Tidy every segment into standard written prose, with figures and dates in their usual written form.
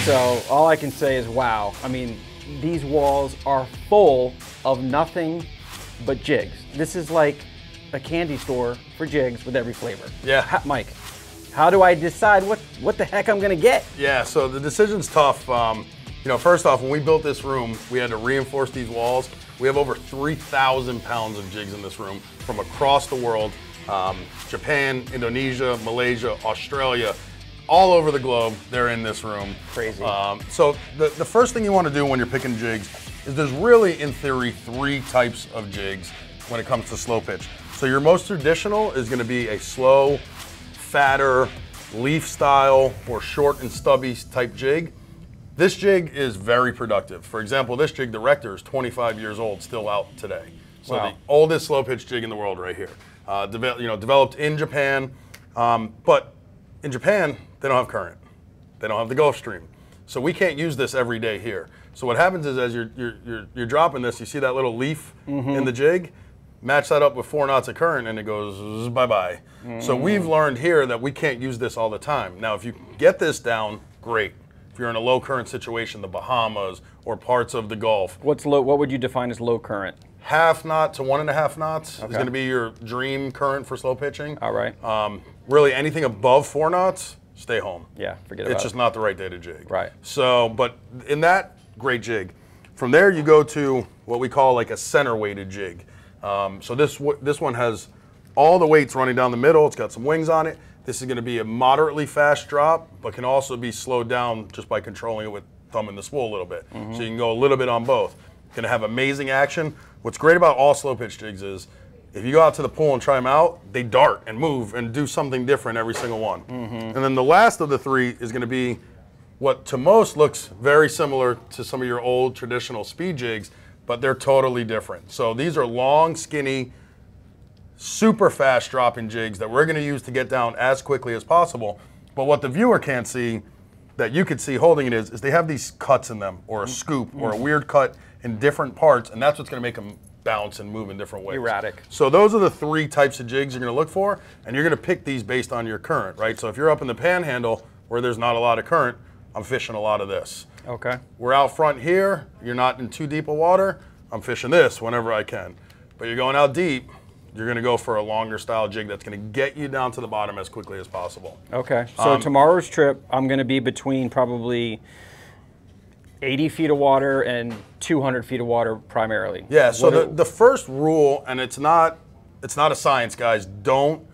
So all I can say is wow. I mean, these walls are full of nothing but jigs. This is like a candy store for jigs with every flavor. Yeah. Mike, how do I decide what the heck I'm gonna get? Yeah, so the decision's tough. You know, first off, when we built this room, we had to reinforce these walls. We have over 3,000 pounds of jigs in this room from across the world. Japan, Indonesia, Malaysia, Australia, all over the globe, they're in this room. Crazy. So the first thing you want to do when you're picking jigs is there's really, in theory, 3 types of jigs when it comes to slow pitch. So your most traditional is going to be a slow, fatter, leaf style, or short and stubby type jig. This jig is very productive. For example, this jig, the Rector, is 25 years old, still out today. So wow. The oldest slow pitch jig in the world right here. Developed in Japan, but in Japan, they don't have current. They don't have the Gulf Stream. So we can't use this every day here. So what happens is as you're dropping this, you see that little leaf in the jig, match that up with 4 knots of current and it goes bye-bye. So we've learned here that we can't use this all the time. Now, if you get this down, great. If you're in a low current situation, the Bahamas or parts of the Gulf. What's low? What would you define as low current? 1/2 knot to 1.5 knots is going to be your dream current for slow pitching. All right. Really, anything above 4 knots, stay home. Yeah, forget about it. It's just not the right day to jig. Right. So, but in that, great jig. From there, you go to what we call like a center weighted jig. So this one has all the weights running down the middle. It's got some wings on it. This is going to be a moderately fast drop, but can also be slowed down just by controlling it with thumb in the spool a little bit. So you can go a little bit on both. Going to have amazing action. What's great about all slow pitch jigs is if you go out to the pool and try them out, they dart and move and do something different every single one. And then the last of the 3 is going to be what to most looks very similar to some of your old traditional speed jigs, but they're totally different. So these are long, skinny, super fast dropping jigs that we're going to use to get down as quickly as possible. But what the viewer can't see that you could see holding it is they have these cuts in them, or a scoop, or a weird cut in different parts, and that's what's going to make them bounce and move in different ways. Erratic. So those are the 3 types of jigs you're going to look for, and you're going to pick these based on your current, right? So if you're up in the Panhandle where there's not a lot of current, I'm fishing a lot of this. Okay. We're out front here, you're not in too deep of water, I'm fishing this whenever I can. But you're going out deep, you're going to go for a longer style jig that's going to get you down to the bottom as quickly as possible. Okay. So tomorrow's trip, I'm going to be between probably 80 feet of water and 200 feet of water primarily. Yeah, so the first rule, and it's not a science, guys, don't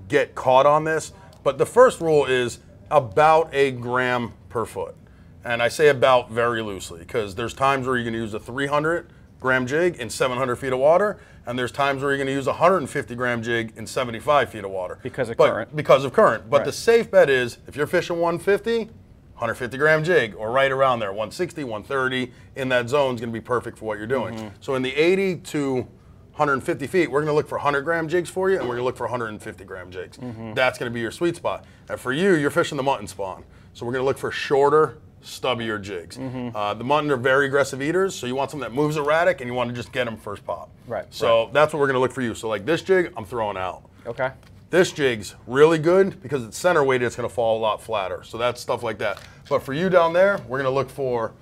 get caught on this, but the first rule is about 1 gram per foot. And I say about very loosely, because there's times where you're going to use a 300-gram jig in 700 feet of water, and there's times where you're going to use a 150-gram jig in 75 feet of water. Because of current. Because of current. But right. The safe bet is, if you're fishing 150, 150-gram jig, or right around there, 160, 130, in that zone is going to be perfect for what you're doing. So in the 80 to 150 feet, we're going to look for 100-gram jigs for you, and we're going to look for 150-gram jigs. That's going to be your sweet spot. And for you, you're fishing the mutton spawn. So we're going to look for shorter, stubbier jigs. The mutton are very aggressive eaters, so you want something that moves erratic, and you want to just get them first pop. Right. So that's what we're going to look for you. So like this jig, I'm throwing out. Okay. This jig's really good because it's center weighted, it's going to fall a lot flatter. So that's stuff like that. But for you down there, we're going to look for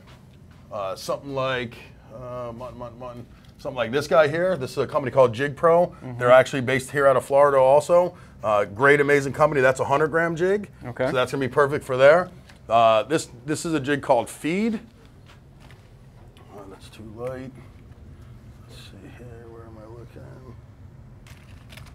something like something like this guy here. This is a company called Jig Pro. They're actually based here out of Florida also. Great, amazing company. That's a 100-gram jig. Okay. So that's going to be perfect for there. This is a jig called Feed. That's too light. Let's see here. Where am I looking?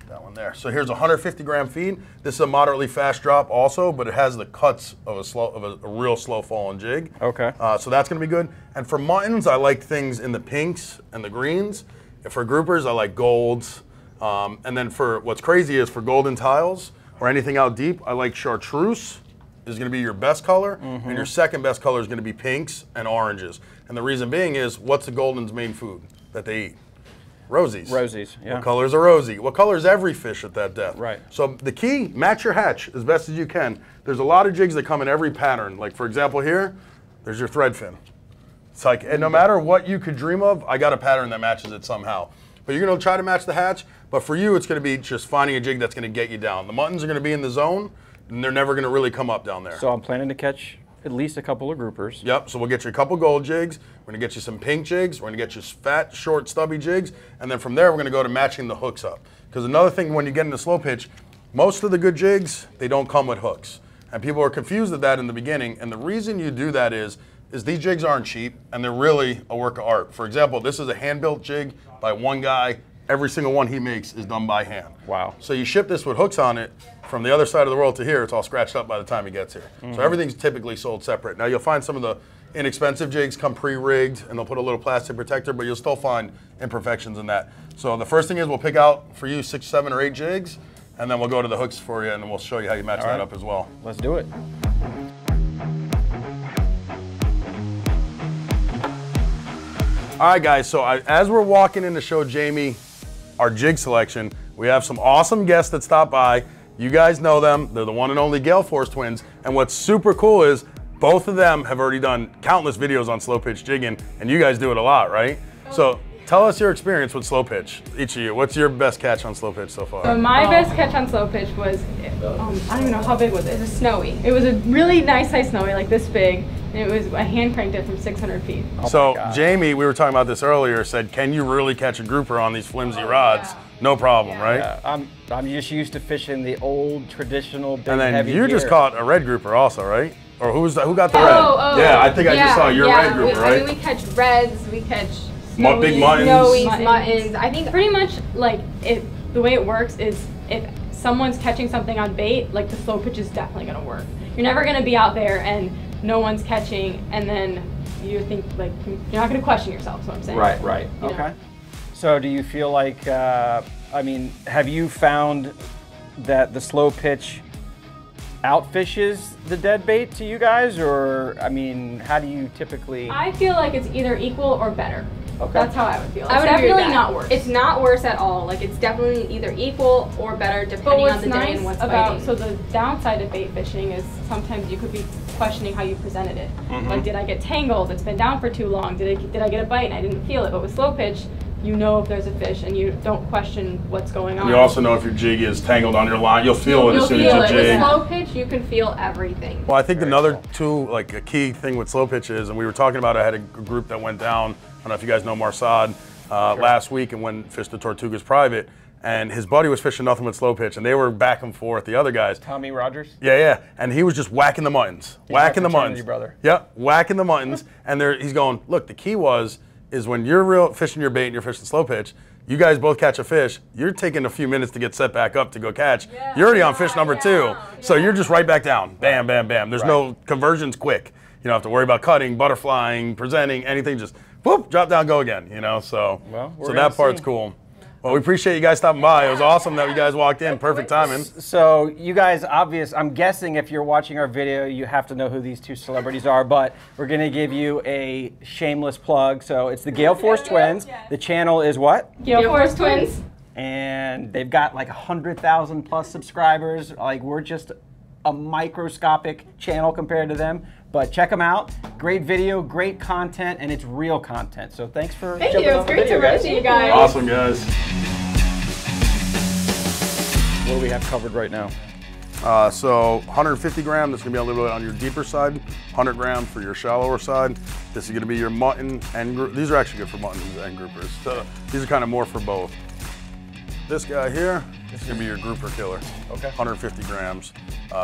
That one there. So here's a 150-gram feed. This is a moderately fast drop also, but it has the cuts of a real slow falling jig. Okay. So that's going to be good. And for muttons, I like things in the pinks and the greens. And for groupers, I like golds. And then for what's crazy is for golden tiles or anything out deep, I like chartreuse is going to be your best color, and your second best color is going to be pinks and oranges. And the reason being is, what's the golden's main food that they eat? Rosies. Rosies, yeah. What color is a rosie? What color is every fish at that depth? Right. So the key, match your hatch as best as you can. There's a lot of jigs that come in every pattern. Like for example here, there's your thread fin. It's like, and no matter what you could dream of, I got a pattern that matches it somehow. But you're going to try to match the hatch, but for you it's going to be just finding a jig that's going to get you down. The muttons are going to be in the zone, and they're never going to really come up down there. So I'm planning to catch at least a couple of groupers. Yep, so we'll get you a couple gold jigs, we're gonna get you some pink jigs, we're gonna get you fat, short, stubby jigs, and then from there we're gonna go to matching the hooks up. Because another thing when you get into slow pitch, most of the good jigs, they don't come with hooks. And people are confused at that in the beginning, and the reason you do that is these jigs aren't cheap, and they're really a work of art. For example, this is a hand-built jig by one guy. Every single one he makes is done by hand. Wow. So you ship this with hooks on it, from the other side of the world to here, it's all scratched up by the time he gets here. So everything's typically sold separate. Now you'll find some of the inexpensive jigs come pre-rigged, and they'll put a little plastic protector, but you'll still find imperfections in that. So the first thing is we'll pick out for you 6, 7, or 8 jigs, and then we'll go to the hooks for you, and then we'll show you how you match that up as well. Let's do it. All right, guys, so as we're walking in to show Jamie our jig selection, we have some awesome guests that stop by. You guys know them. They're the one and only Gale Force Twins. And what's super cool is both of them have already done countless videos on slow pitch jigging, and you guys do it a lot, right? So tell us your experience with slow pitch, each of you. What's your best catch on slow pitch so far? So my best catch on slow pitch was, I don't even know how big was it. It was a snowy. It was a really nice size snowy, like this big, and it was, I hand cranked it from 600 feet. So Jamie, we were talking about this earlier, said, can you really catch a grouper on these flimsy rods? Yeah. No problem, right? Yeah, I'm just used to fishing the old traditional big, and then heavy you gear. just caught a red grouper also, right? Or who got the red? Yeah, I think I just saw your red grouper, right? I mean, we catch reds, we catch big muttons. Muttons. I think pretty much like the way it works is if someone's catching something on bait, like the slow pitch is definitely gonna work. You're never gonna be out there and no one's catching, and then you think like you're not gonna question yourself. Is what I'm saying. Right. Okay. So do you feel like, I mean, have you found that the slow pitch outfishes the dead bait to you guys, or I mean, how do you typically? I feel like it's either equal or better. Okay. That's how I would feel. I would definitely not worse. It's not worse at all. Like it's definitely either equal or better depending on the day and what's biting. So the downside of bait fishing is sometimes you could be questioning how you presented it. Like, did I get tangled? It's been down for too long. Did I get a bite and I didn't feel it? But with slow pitch, you know if there's a fish and you don't question what's going on. You also know if your jig is tangled on your line. You'll feel it as soon as you jig. With slow pitch, you can feel everything. Well, I think another like a key thing with slow pitch is, and we were talking about, I had a group that went down, I don't know if you guys know Marsad, last week and went fished the Tortugas private, and his buddy was fishing nothing but slow pitch, and they were back and forth, the other guys. Tommy Rogers? Yeah, and he was just whacking the muttons. Whacking the muttons. Brother. Yeah, whacking the muttons, and he's going, look, the key is when you're fishing your bait and you're fishing slow pitch, you guys both catch a fish, you're taking a few minutes to get set back up to go catch. Yeah, you're already on fish number 2. So you're just right back down. Bam, bam, bam. There's no conversions quick. You don't have to worry about cutting, butterflying, presenting, anything. Just whoop, drop down, go again, you know? So, so that part's cool. Well, we appreciate you guys stopping by. It was awesome that you guys walked in. Perfect timing. So you guys, I'm guessing if you're watching our video, you have to know who these two celebrities are, but we're going to give you a shameless plug. So it's the Gale Force Twins. The channel is what? Gale Force Twins. And they've got like 100,000 plus subscribers. Like, we're just a microscopic channel compared to them. But check them out. Great video, great content, and it's real content. So thanks for jumping on the video, guys. Thank you. It's great to run to you guys. Awesome, guys. What do we have covered right now? So 150 gram, that's gonna be a little bit on your deeper side. 100 gram for your shallower side. This is gonna be your mutton and these are actually good for muttons and groupers. So these are kind of more for both. This guy here, this is gonna be your grouper killer. Okay. 150 grams.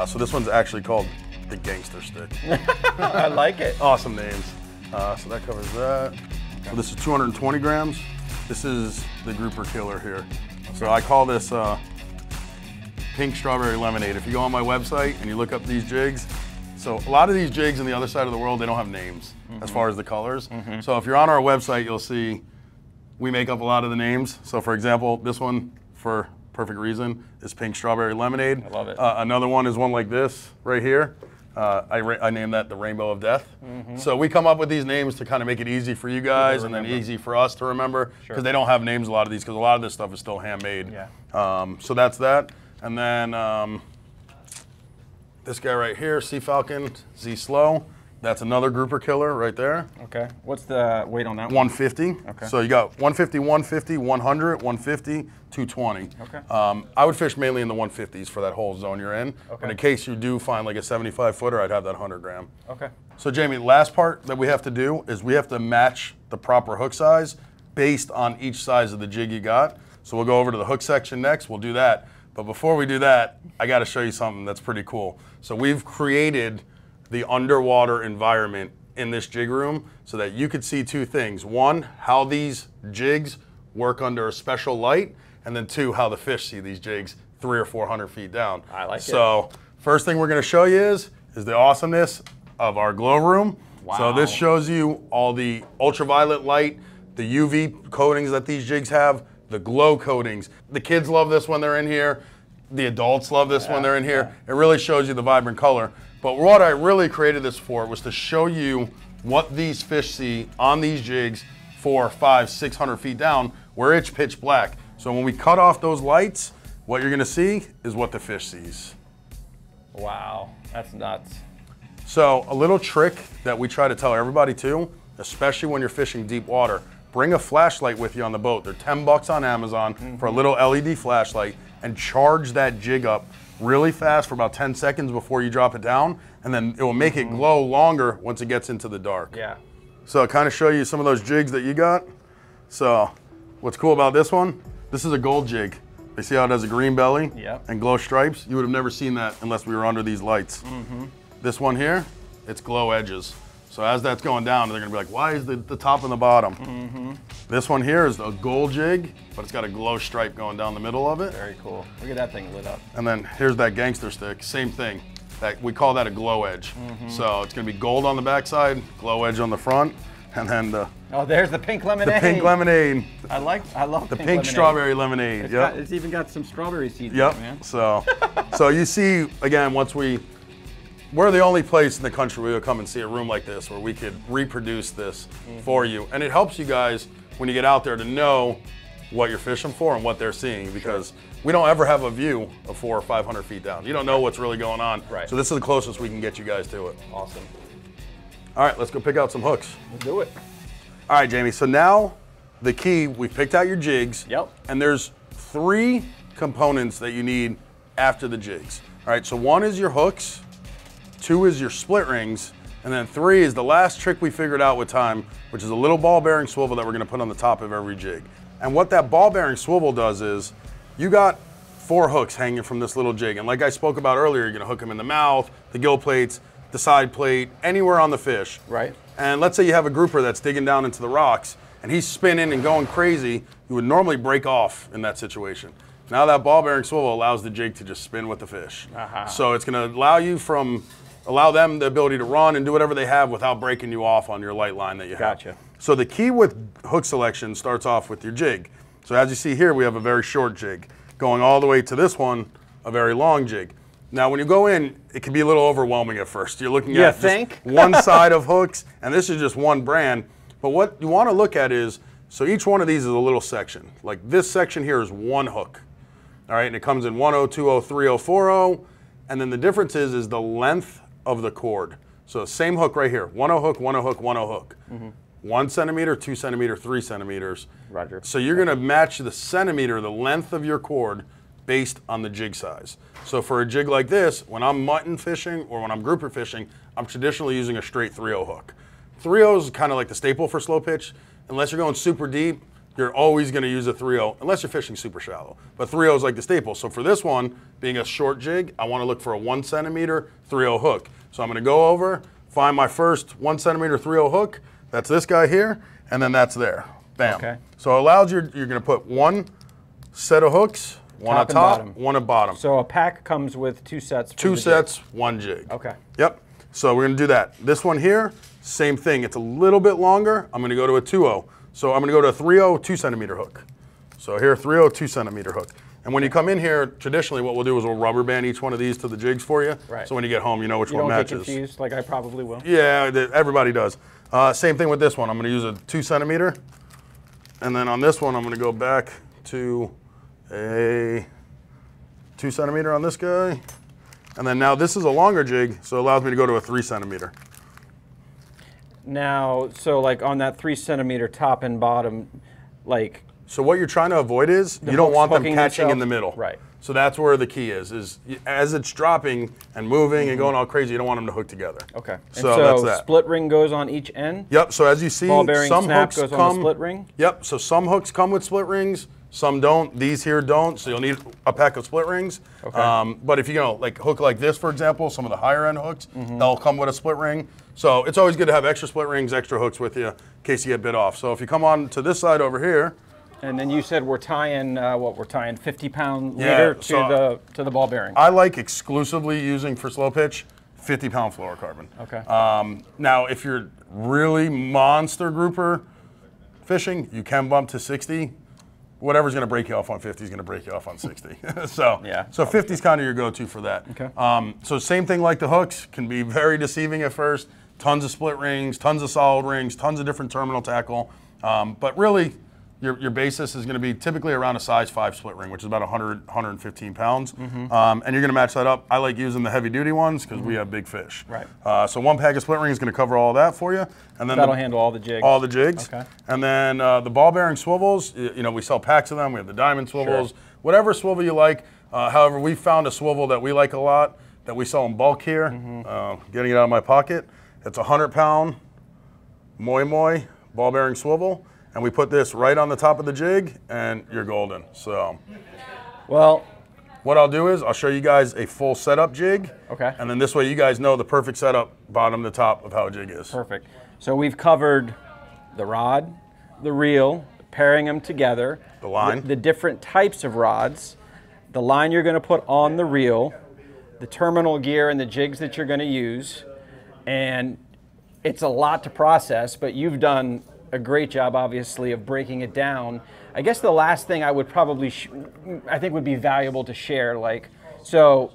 So this one's actually called the Gangster Stick. I like it. Awesome names. So that covers that. So this is 220 grams. This is the grouper killer here. So I call this pink strawberry lemonade. If you go on my website and you look up these jigs, so a lot of these jigs on the other side of the world, they don't have names as far as the colors. So if you're on our website, you'll see we make up a lot of the names. So for example, this one, for perfect reason, is pink strawberry lemonade. I love it. Another one is one like this right here. I named that the Rainbow of Death. So we come up with these names to kind of make it easy for you guys and then easy for us to remember, because they don't have names, a lot of these, because a lot of this stuff is still handmade. So that's that. And then this guy right here, Sea Falcon Z Slow. That's another grouper killer right there. Okay. What's the weight on that one? 150. Okay. So you got 150, 150, 100, 150, 220. Okay. I would fish mainly in the 150s for that whole zone you're in. Okay. But in case you do find like a 75 footer, I'd have that 100 gram. Okay. So Jamie, last part that we have to do is we have to match the proper hook size based on each size of the jig you got. So we'll go over to the hook section next, we'll do that. But before we do that, I gotta show you something that's pretty cool. So we've created the underwater environment in this jig room so that you could see two things. One, how these jigs work under a special light, and then two, how the fish see these jigs 300 or 400 feet down. I like it. So first thing we're gonna show you is the awesomeness of our glow room. Wow. So this shows you all the ultraviolet light, the UV coatings that these jigs have, the glow coatings. The kids love this when they're in here. The adults love this when they're in here. It really shows you the vibrant color. But what I really created this for was to show you what these fish see on these jigs 400, 500, 600 feet down where it's pitch black. So when we cut off those lights, what you're gonna see is what the fish sees. Wow, that's nuts. So a little trick that we try to tell everybody too, especially when you're fishing deep water, bring a flashlight with you on the boat. They're 10 bucks on Amazon for a little LED flashlight, and charge that jig up really fast for about 10 seconds before you drop it down, and then it will make it glow longer once it gets into the dark. Yeah. So I'll kind of show you some of those jigs that you got. So what's cool about this one, this is a gold jig. You see how it has a green belly and glow stripes? You would have never seen that unless we were under these lights. This one here, it's glow edges. So as that's going down, they're gonna be like, why is the top and the bottom? This one here is a gold jig, but it's got a glow stripe going down the middle of it. Very cool. Look at that thing lit up. And then here's that gangster stick, same thing. We call that a glow edge. So it's gonna be gold on the backside, glow edge on the front, and then oh, there's the pink lemonade. the pink lemonade. I love the pink lemonade. strawberry lemonade. It's even got some strawberry seeds in Yep. it, man. So you see, again, we're the only place in the country where you'll come and see a room like this where we could reproduce this for you. And it helps you guys when you get out there to know what you're fishing for and what they're seeing, because we don't ever have a view of 400 or 500 feet down. You don't know what's really going on. Right. So this is the closest we can get you guys to it. Awesome. All right, let's go pick out some hooks. Let's do it. All right, Jamie, so now the key, we've picked out your jigs. Yep. And there's 3 components that you need after the jigs. All right, so 1 is your hooks, 2 is your split rings, and then 3 is the last trick we figured out with time, which is a little ball bearing swivel that we're gonna put on the top of every jig. And what that ball bearing swivel does is, you got 4 hooks hanging from this little jig. And like I spoke about earlier, you're gonna hook them in the mouth, the gill plates, the side plate, anywhere on the fish. Right. And let's say you have a grouper that's digging down into the rocks, and he's spinning and going crazy, you would normally break off in that situation. Now that ball bearing swivel allows the jig to just spin with the fish. So it's gonna allow them the ability to run and do whatever they have without breaking you off on your light line that you have. Gotcha. So the key with hook selection starts off with your jig. So as you see here, we have a very short jig. Going all the way to this one, a very long jig. Now when you go in, it can be a little overwhelming at first. You're looking at just one side of hooks, and this is just one brand. But what you wanna look at is, so each one of these is a little section. Like this section here is 1 hook. All right, and it comes in 1.0, 2.0, 3.0, 4.0, and then the difference is the length of the cord. So same hook right here, 1.0 hook, 1.0 hook, 1.0 hook. 1 centimeter, 2 centimeter, 3 centimeters. Roger. So you're gonna match the centimeter, the length of your cord, based on the jig size. So for a jig like this, when I'm mutton fishing or when I'm grouper fishing, I'm traditionally using a straight 3.0 hook. 3.0 is kind of like the staple for slow pitch. Unless you're going super deep, you're always gonna use a 3.0, unless you're fishing super shallow. But 3.0 is like the staple. So for this one, being a short jig, I wanna look for a 1 centimeter 3.0 hook. So I'm gonna go over, find my first 1 centimeter 3.0 hook. That's this guy here, and then that's there. Bam. Okay. So it allows you're gonna put 1 set of hooks, one at top, one at bottom. So a pack comes with 2 sets. 2 sets, 1 jig. Okay. Yep. So we're gonna do that. This one here, same thing. It's a little bit longer. I'm gonna go to a 2.0. So I'm gonna go to a 3.0 2 centimeter hook. So here, 3.0 2 centimeter hook. And when you come in here, traditionally what we'll do is we'll rubber band each one of these to the jigs for you. Right. So when you get home, you know which one matches. You don't get confused, like I probably will. Yeah, everybody does. Same thing with this one. I'm gonna use a 2 centimeter. And then on this one, I'm gonna go back to a 2 centimeter on this guy. And then now this is a longer jig, so it allows me to go to a 3 centimeter. Now, so like on that 3 centimeter top and bottom, like. So what you're trying to avoid is you don't want them catching themselves in the middle. Right. So that's where the key is as it's dropping and moving and going all crazy, you don't want them to hook together. Okay. So, and that's that. Split ring goes on each end? Yep, so as you see, Ball bearing some snap hooks goes come. on the split ring? Yep, so some hooks come with split rings, some don't. These here don't, so you'll need a pack of split rings. Okay. But if you like hook like this, for example, some of the higher end hooks, they'll come with a split ring. So it's always good to have extra split rings, extra hooks with you in case you get bit off. So if you come on to this side over here, and then you said we're tying we're tying 50-pound leader to the ball bearing. I like exclusively using for slow pitch 50-pound fluorocarbon. Okay. Now, if you're really monster grouper fishing, you can bump to 60. Whatever's going to break you off on 50 is going to break you off on 60. So 50 is kind of your go-to for that. Okay. So same thing like the hooks, can be very deceiving at first. Tons of split rings, tons of solid rings, tons of different terminal tackle. But really, your basis is going to be typically around a size 5 split ring, which is about 100, 115 pounds. And you're going to match that up. I like using the heavy duty ones because we have big fish. Right. So 1 pack of split ring is going to cover all of that for you. And then that'll handle all the jigs. All the jigs. Okay. And then the ball bearing swivels, we sell packs of them. We have the diamond swivels, whatever swivel you like. However, we found a swivel that we like a lot that we sell in bulk here. Getting it out of my pocket. It's a 100-pound moi ball bearing swivel. And we put this right on the top of the jig, and you're golden. So, well, what I'll do is I'll show you guys a full setup jig. Okay. And then this way you guys know the perfect setup, bottom to top, of how a jig is. Perfect. So we've covered the rod, the reel, pairing them together. The line. The different types of rods, the line you're going to put on the reel, the terminal gear and the jigs that you're going to use. And it's a lot to process, but you've done a great job, obviously, of breaking it down. I guess the last thing I would probably, I think would be valuable to share, so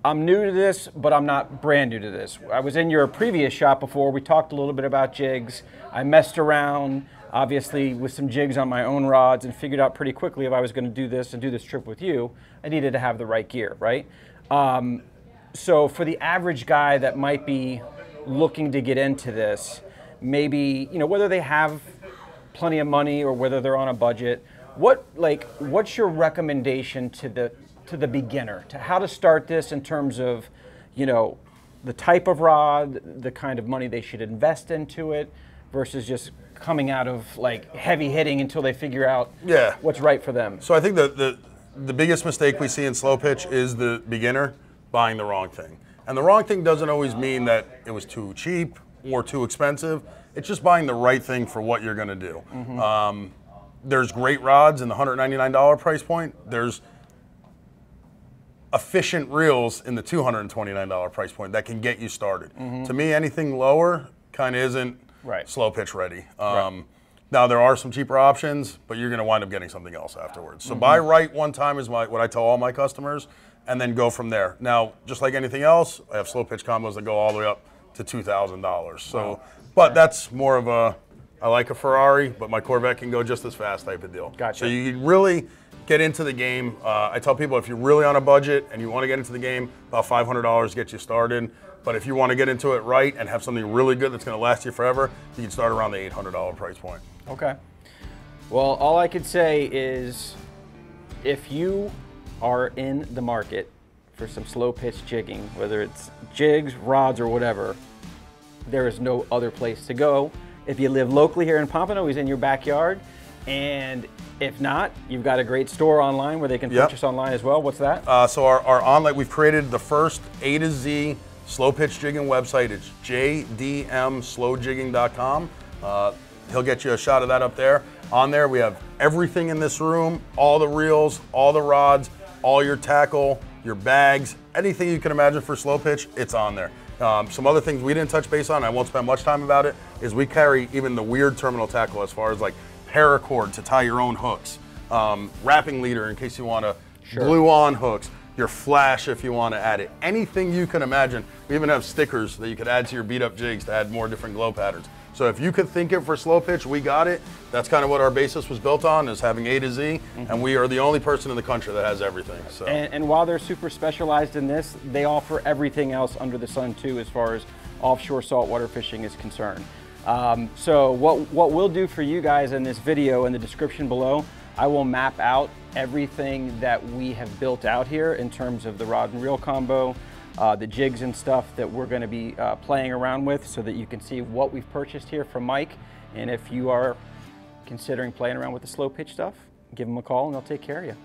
I'm new to this, but I'm not brand new to this. I was in your previous shop before. We talked a little bit about jigs. I messed around, obviously, with some jigs on my own rods and figured out pretty quickly if I was going to do this and do this trip with you, I needed to have the right gear, right? So for the average guy that might be looking to get into this, maybe, whether they have plenty of money or whether they're on a budget, what's your recommendation to the beginner, to how to start this in terms of, the type of rod, the kind of money they should invest into it versus just coming out of heavy hitting until they figure out what's right for them? So I think the biggest mistake we see in slow pitch is the beginner buying the wrong thing. And the wrong thing doesn't always mean that it was too cheap or too expensive. It's just buying the right thing for what you're going to do. There's great rods in the $199 price point. There's efficient reels in the $229 price point that can get you started. To me, anything lower kind of isn't slow pitch ready. Now, there are some cheaper options, but you're going to wind up getting something else afterwards. So buy right one time is what I tell all my customers, and then go from there. Now, just like anything else, I have slow pitch combos that go all the way up to $2,000. So, but that's more of a, I like a Ferrari, but my Corvette can go just as fast type of deal. Gotcha. So you really get into the game. I tell people if you're really on a budget and you want to get into the game, about $500 gets you started. But if you want to get into it right and have something really good that's going to last you forever, you can start around the $800 price point. Okay. Well, all I could say is if you are in the market for some slow pitch jigging, whether it's jigs, rods, or whatever, there is no other place to go. If you live locally here in Pompano, he's in your backyard. And if not, you've got a great store online where they can purchase online as well. What's that? So our online, we've created the first A to Z slow pitch jigging website. It's jdmslowjigging.com. He'll get you a shot of that up there. On there, we have everything in this room, all the reels, all the rods, all your tackle, your bags, anything you can imagine for slow pitch, it's on there. Some other things we didn't touch base on, I won't spend much time about it, is we carry even the weird terminal tackle as far as like paracord to tie your own hooks, wrapping leader in case you want to glue on hooks, your flash if you want to add it. Anything you can imagine. We even have stickers that you could add to your beat up jigs to add more different glow patterns. So if you could think it for slow pitch, we got it. That's kind of what our basis was built on, is having A to Z, and we are the only person in the country that has everything. So. And while they're super specialized in this, they offer everything else under the sun too as far as offshore saltwater fishing is concerned. So what we'll do for you guys in this video, in the description below, I will map out everything that we have built out here in terms of the rod and reel combo, the jigs and stuff that we're going to be playing around with, so that you can see what we've purchased here from Mike. And if you are considering playing around with the slow pitch stuff, give him a call and they'll take care of you.